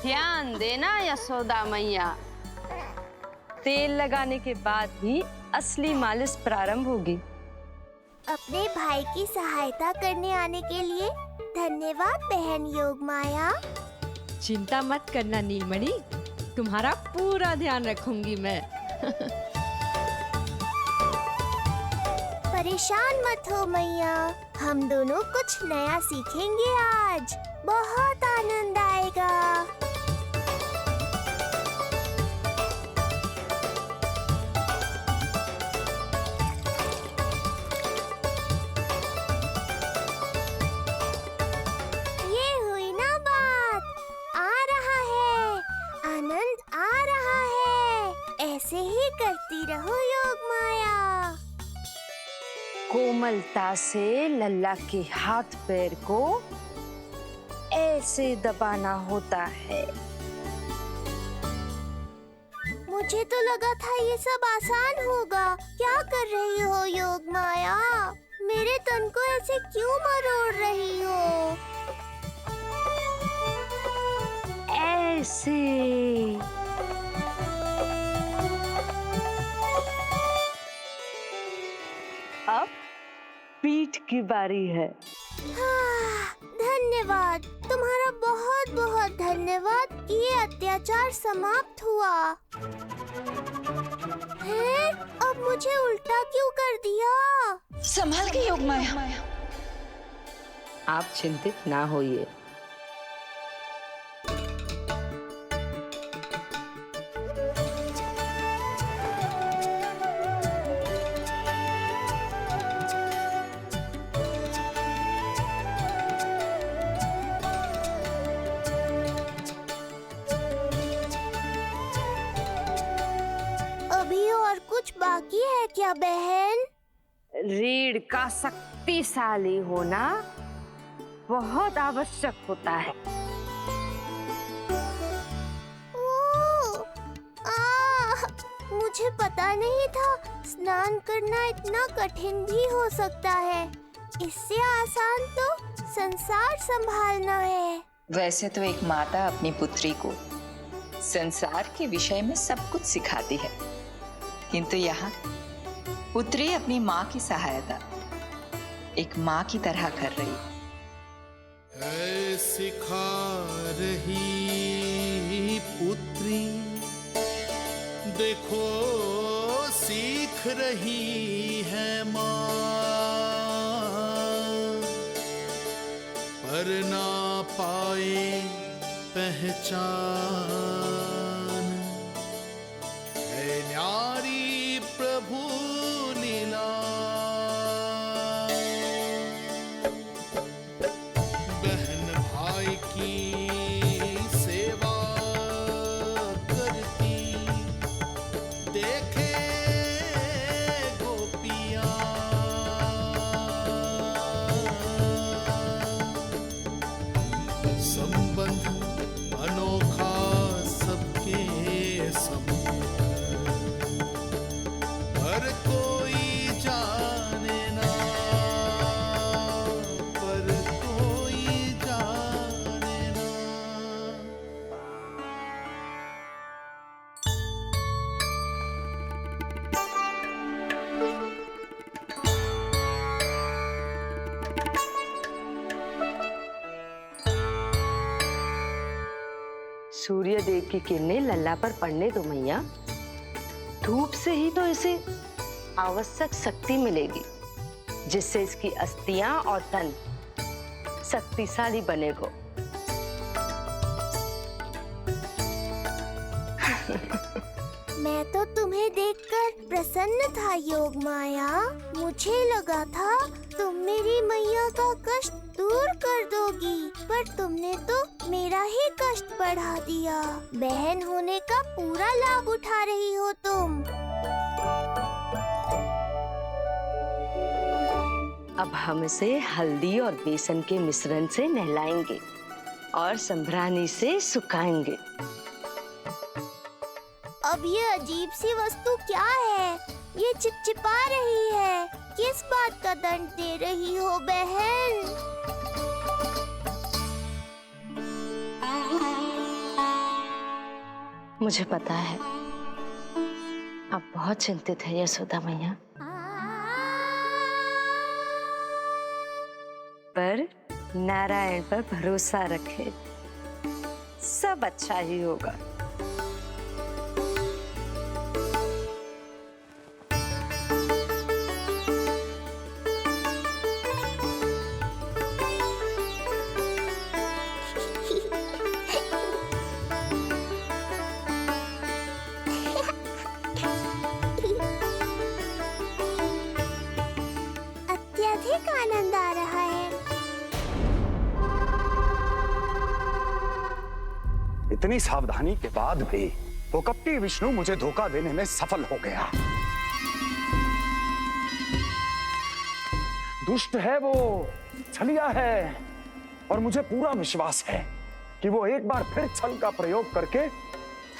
ध्यान देना यशोदा मैया, तेल लगाने के बाद ही असली मालिश प्रारंभ होगी। अपने भाई की सहायता करने आने के लिए धन्यवाद बहन योगमाया। चिंता मत करना नीलमणि, तुम्हारा पूरा ध्यान रखूंगी मैं। परेशान मत हो मैया, हम दोनों कुछ नया सीखेंगे आज। बहुत आनंद आएगा। ये हुई ना बात, आ रहा है, आनंद आ रहा है। ऐसे ही करती रहो योगमाया। कोमलता से लल्ला के हाथ पैर को ऐसे दबाना होता है। मुझे तो लगा था ये सब आसान होगा। क्या कर रही हो योगमाया? मेरे तन को ऐसे क्यों मरोड़ रही हो? ऐसे। अब पीठ की बारी है। धन्यवाद, तुम्हारा बहुत बहुत धन्यवाद। ये अत्याचार समाप्त हुआ है। अब मुझे उल्टा क्यों कर दिया? संभाल के योगमाया। आप चिंतित ना होइए। अभी और कुछ बाकी है क्या बहन? रीढ़ का शक्तिशाली होना बहुत आवश्यक होता है। मुझे पता नहीं था स्नान करना इतना कठिन भी हो सकता है। इससे आसान तो संसार संभालना है। वैसे तो एक माता अपनी पुत्री को संसार के विषय में सब कुछ सिखाती है, किंतु यहाँ पुत्री अपनी माँ की सहायता एक माँ की तरह कर रही है। सिखा रही पुत्री, देखो सीख रही है माँ, पर ना पाए पहचान है न्यारी प्रभु लीला। बहन भाई की सेवा करती देखे गोपियाँ, संबंध अनोखा सबके संग, हर कोई जाने ना, पर कोई जाने ना। सूर्य देव की किरणें लल्ला पर पड़ने दो मैया। धूप से ही तो इसे आवश्यक शक्ति मिलेगी, जिससे इसकी अस्थियां और तन शक्तिशाली बनेगा। मैं तो तुम्हें देखकर प्रसन्न था योगमाया। मुझे लगा था तुम मेरी मैया का कष्ट दूर कर दोगी, पर तुमने तो मेरा ही कष्ट बढ़ा दिया। बहन होने का पूरा लाभ उठा रही हो तुम। अब हम इसे हल्दी और बेसन के मिश्रण से नहलाएंगे और संभरानी से सुखाएंगे। अब ये अजीब सी वस्तु क्या है? ये चिपचिपा रही है। किस बात का दंड दे रही हो बहन? मुझे पता है आप बहुत चिंतित है यशोदा मैया, पर नारायण पर भरोसा रखे, सब अच्छा ही होगा। अत्यधिक आनंद आ रहा है। इतनी सावधानी के बाद भी वो कपटी विष्णु मुझे धोखा देने में सफल हो गया। दुष्ट है वो, छलिया है, और मुझे पूरा विश्वास है कि वो एक बार फिर छल का प्रयोग करके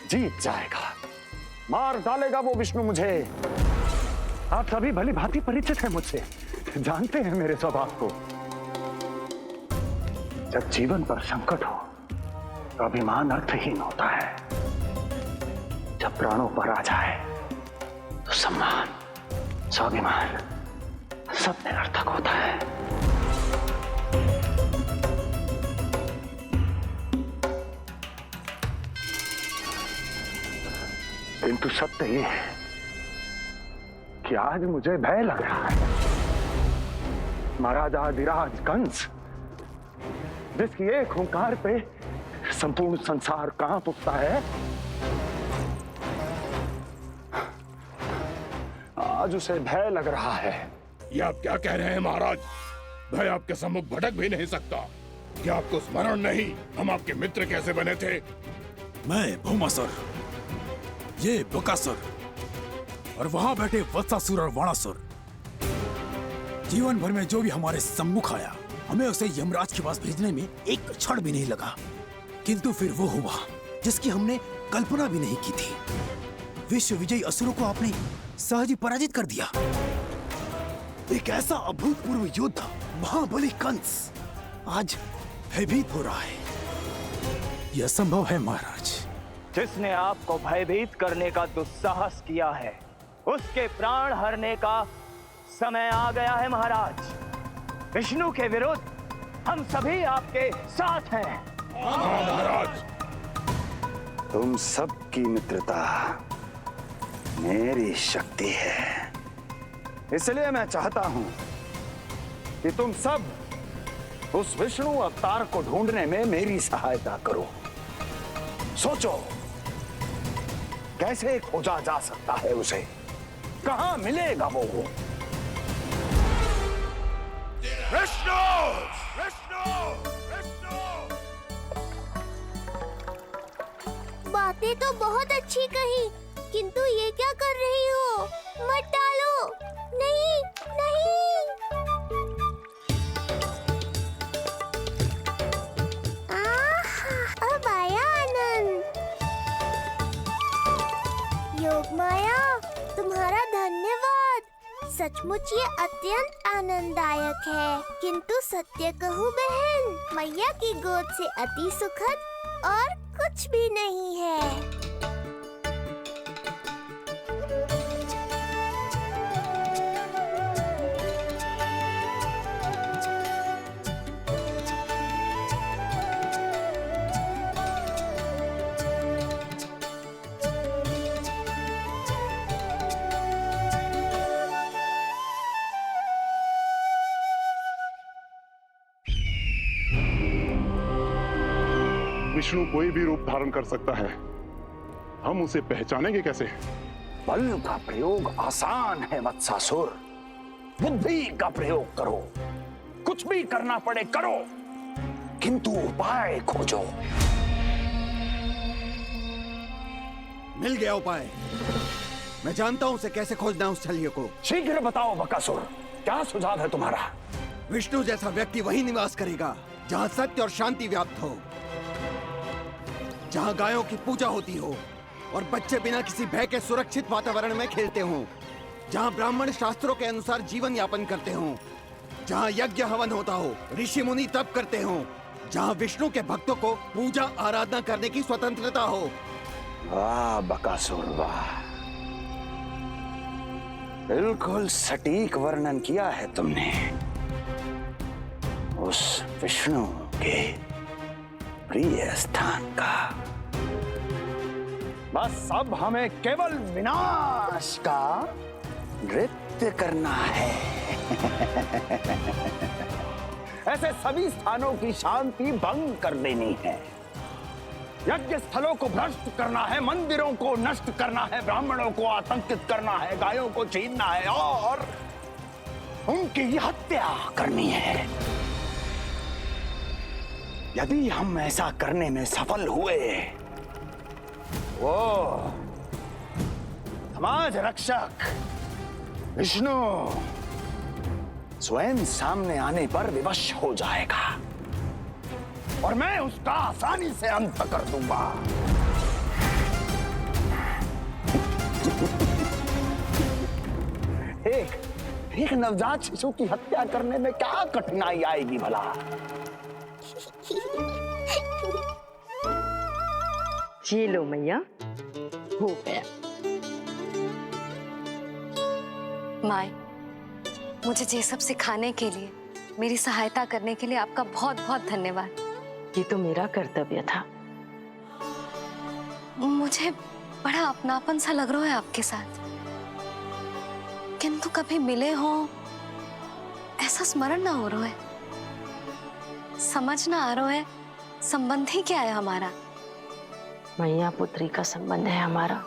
जीत जाएगा, मार डालेगा वो विष्णु मुझे। आप सभी भली भांति परिचित हैं मुझसे, जानते हैं मेरे स्वभाव को। जब जीवन पर संकट हो तो अभिमान अर्थहीन होता है, जब प्राणों पर आ जाए तो सम्मान, स्वाभिमान सब निरर्थक होता है। किंतु सत्य ये है कि आज मुझे भय लग रहा है। महाराजाधिराज कंस, जिसकी एक हुंकार पे संपूर्ण संसार कांप उठता है, आज उसे भय लग रहा है। ये आप क्या कह रहे हैं महाराज? भय आपके सम्मुख भटक भी नहीं सकता। क्या आपको स्मरण नहीं हम आपके मित्र कैसे बने थे? मैं भौमासुर, ये बकासुर, और वहां बैठे वत्सासुर और वाणासुर। जीवन भर में जो भी हमारे सम्मुख आया, हमें उसे यमराज के पास भेजने में एक क्षण भी नहीं लगा। किंतु फिर वो हुआ जिसकी हमने कल्पना भी नहीं की थी। विश्व विजयी असुरों को आपने सहज ही पराजित कर दिया। एक ऐसा अभूतपूर्व योद्धा महाबली कंस आज भयभीत हो रहा है। यह संभव है महाराज। जिसने आपको भयभीत करने का दुस्साहस किया है, उसके प्राण हरने का समय आ गया है महाराज। विष्णु के विरुद्ध हम सभी आपके साथ हैं। हाँ महाराज। तुम सबकी मित्रता मेरी शक्ति है, इसलिए मैं चाहता हूं कि तुम सब उस विष्णु अवतार को ढूंढने में मेरी सहायता करो। सोचो कैसे खोजा जा सकता है उसे, कहां मिलेगा वो? विष्णु! विष्णु! विष्णु! बातें तो बहुत अच्छी कही, किंतु ये क्या कर रही हो? मत डालो। नहीं, नहीं। अब आया आनंद। योग माया, तुम्हारा धन्यवाद। सचमुच ये अत्यंत आनंददायक है। किंतु सत्य कहूँ बहन, मैया की गोद से अति सुखद और कुछ भी नहीं है। विष्णु कोई भी रूप धारण कर सकता है, हम उसे पहचानेंगे कैसे? बल का प्रयोग आसान है वत्सासुर, बुद्धि का प्रयोग करो। कुछ भी करना पड़े करो, किंतु उपाय खोजो। मिल गया उपाय। मैं जानता हूं उसे कैसे खोजना है, उस छलिए को। शीघ्र बताओ बकासुर, क्या सुझाव है तुम्हारा? विष्णु जैसा व्यक्ति वही निवास करेगा जहां सत्य और शांति व्याप्त हो, जहां गायों की पूजा होती हो और बच्चे बिना किसी भय के सुरक्षित वातावरण में खेलते हों, जहां ब्राह्मण शास्त्रों के अनुसार जीवन यापन करते हों, जहां यज्ञ हवन होता हो, ऋषि मुनि तप करते हों, जहां विष्णु के भक्तों को पूजा आराधना करने की स्वतंत्रता हो, वाह बकासुर वाह, बिल्कुल सटीक वर्णन किया है तुमने उस विष्णु के प्रिय स्थान का। बस अब हमें केवल विनाश का नृत्य करना है। ऐसे सभी स्थानों की शांति भंग कर देनी है, यज्ञ स्थलों को भ्रष्ट करना है, मंदिरों को नष्ट करना है, ब्राह्मणों को आतंकित करना है, गायों को छीनना है और उनकी हत्या करनी है। यदि हम ऐसा करने में सफल हुए, वो समाज रक्षक विष्णु स्वयं सामने आने पर विवश हो जाएगा और मैं उसका आसानी से अंत कर दूंगा। एक नवजात शिशु की हत्या करने में क्या कठिनाई आएगी भला? ये लो मैया, हो गया। माए, मुझे ये सब सिखाने के लिए, मेरी सहायता करने के लिए आपका बहुत बहुत धन्यवाद। ये तो मेरा कर्तव्य था। मुझे बड़ा अपनापन सा लग रहा है आपके साथ, किंतु कभी मिले हो ऐसा स्मरण ना हो रहा है, समझ ना आ रहा है संबंध ही क्या है हमारा। मैया पुत्री का संबंध है हमारा।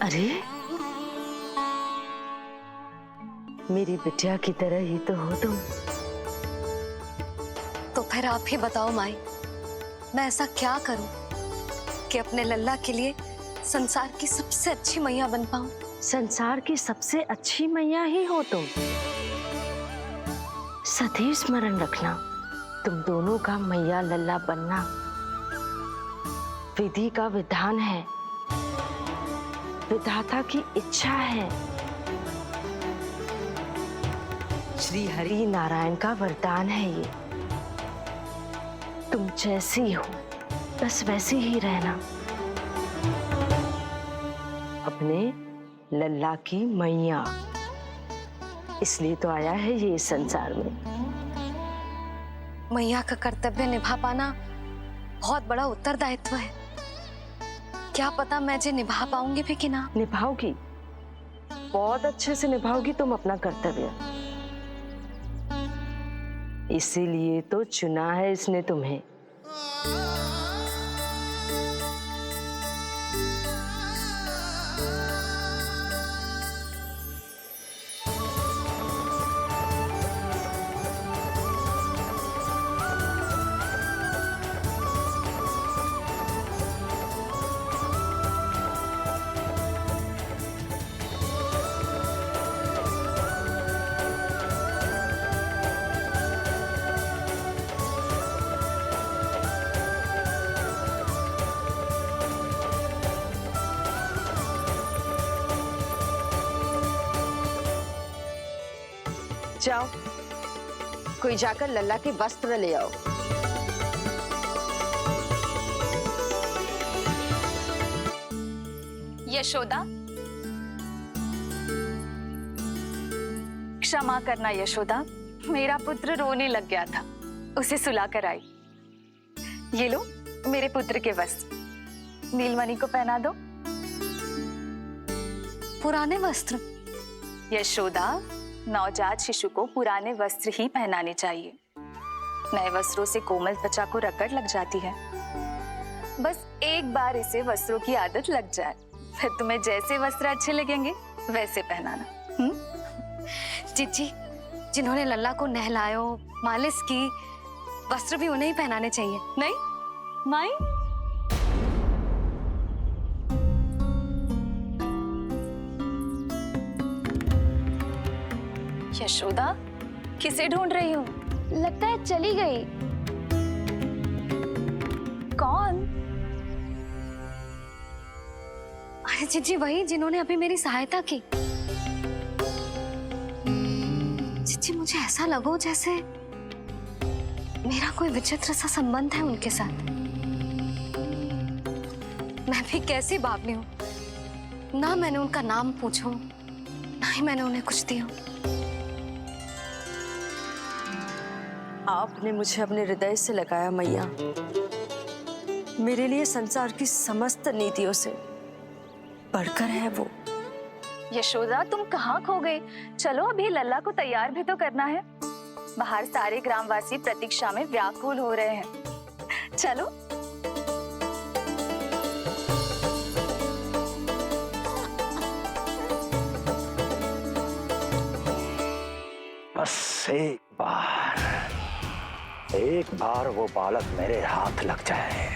अरे मेरी बिटिया की तरह ही तो हो तुम। तो फिर आप ही बताओ माई, मैं ऐसा क्या करूं कि अपने लल्ला के लिए संसार की सबसे अच्छी मैया बन पाऊं? संसार की सबसे अच्छी मैया ही हो तुम। सदैव स्मरण रखना, तुम दोनों का मैया लल्ला बनना विधि का विधान है, विधाता की इच्छा है, श्री हरि नारायण का वरदान है। ये तुम जैसी हो बस वैसी ही रहना, अपने लल्ला की मैया। इसलिए तो आया है ये इस संसार में। मैया का कर्तव्य निभा पाना बहुत बड़ा उत्तरदायित्व है। क्या पता मैं जे निभा पाऊंगी भी कि ना। निभाओगी, बहुत अच्छे से निभाओगी तुम अपना कर्तव्य। इसीलिए तो चुना है इसने तुम्हें। जाओ, कोई जाकर लल्ला के वस्त्र ले आओ। यशोदा, क्षमा करना यशोदा, मेरा पुत्र रोने लग गया था, उसे सुलाकर आई। ये लो मेरे पुत्र के वस्त्र, नीलमणि को पहना दो। पुराने वस्त्र? यशोदा, नवजात शिशु को पुराने वस्त्र ही पहनाने चाहिए। नए वस्त्रों से कोमल त्वचा को रगड़ लग जाती है। बस एक बार इसे वस्त्रों की आदत लग जाए, फिर तुम्हें जैसे वस्त्र अच्छे लगेंगे वैसे पहनाना। जीजी, जिन्होंने लल्ला को नहलायो, मालिश की, वस्त्र भी उन्हें ही पहनाने चाहिए, नहीं माई? यशोदा, किसे ढूंढ रही हो? लगता है चली गई। कौन? अरे जी वही जिन्होंने अभी मेरी सहायता की। जी मुझे ऐसा लगो जैसे मेरा कोई विचित्र सा संबंध है उनके साथ। मैं भी कैसी बावली हूँ, ना मैंने उनका नाम पूछो, ना ही मैंने उन्हें कुछ दिया। आपने मुझे अपने हृदय से लगाया मैया। मेरे लिए संसार की समस्त नीतियों से बढ़कर है वो। यशोदा तुम कहाँ खो गई? चलो अभी लल्ला को तैयार भी तो करना है। बाहर सारे ग्रामवासी प्रतीक्षा में व्याकुल हो रहे हैं। चलो। बस एक बार वो बालक मेरे हाथ लग जाए।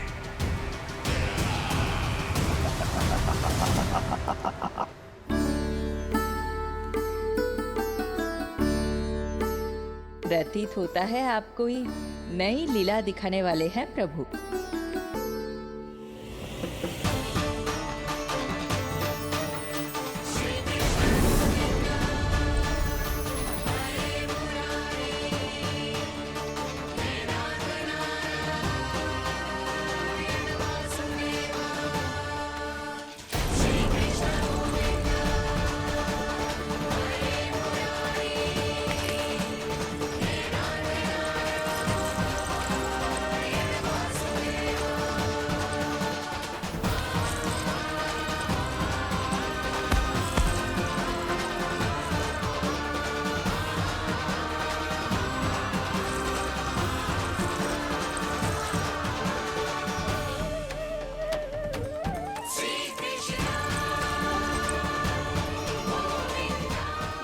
प्रतीत होता है आप कोई नई लीला दिखाने वाले हैं प्रभु।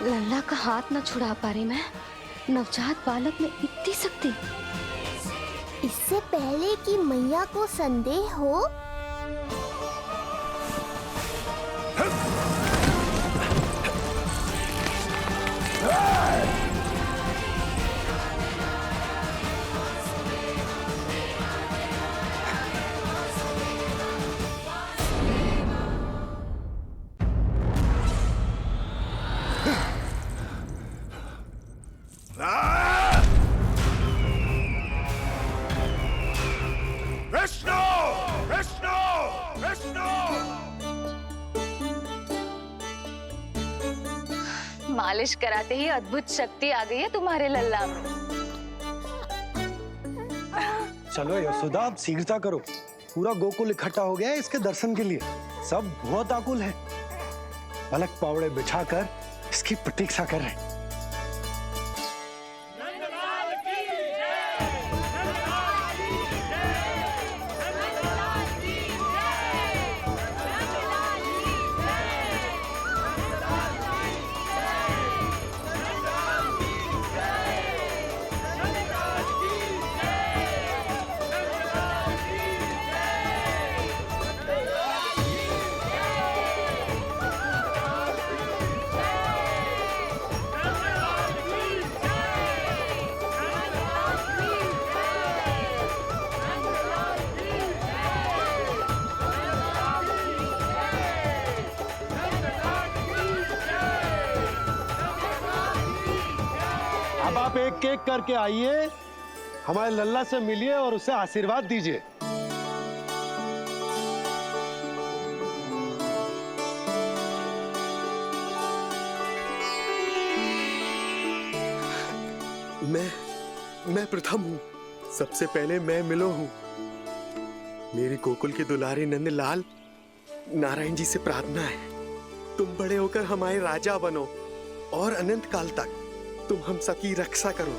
लल्ला का हाथ न छुड़ा पा रही मैं। नवजात बालक में इतनी शक्ति। इससे पहले कि मैया को संदेह हो, मालिश कराते ही अद्भुत शक्ति आ गई है तुम्हारे लल्ला में। चलो यशोदा आप शीघ्रता करो, पूरा गोकुल इकट्ठा हो गया है इसके दर्शन के लिए। सब बहुत आकुल है, पलक पावड़े बिछाकर इसकी प्रतीक्षा कर रहे हैं। अब आप एक एक करके आइए, हमारे लल्ला से मिलिए और उसे आशीर्वाद दीजिए। मैं प्रथम हूँ, सबसे पहले मैं मिलो हूँ। मेरी गोकुल के दुलारे नंद लाल, नारायण जी से प्रार्थना है, तुम बड़े होकर हमारे राजा बनो और अनंत काल तक तुम हम सबकी रक्षा करो।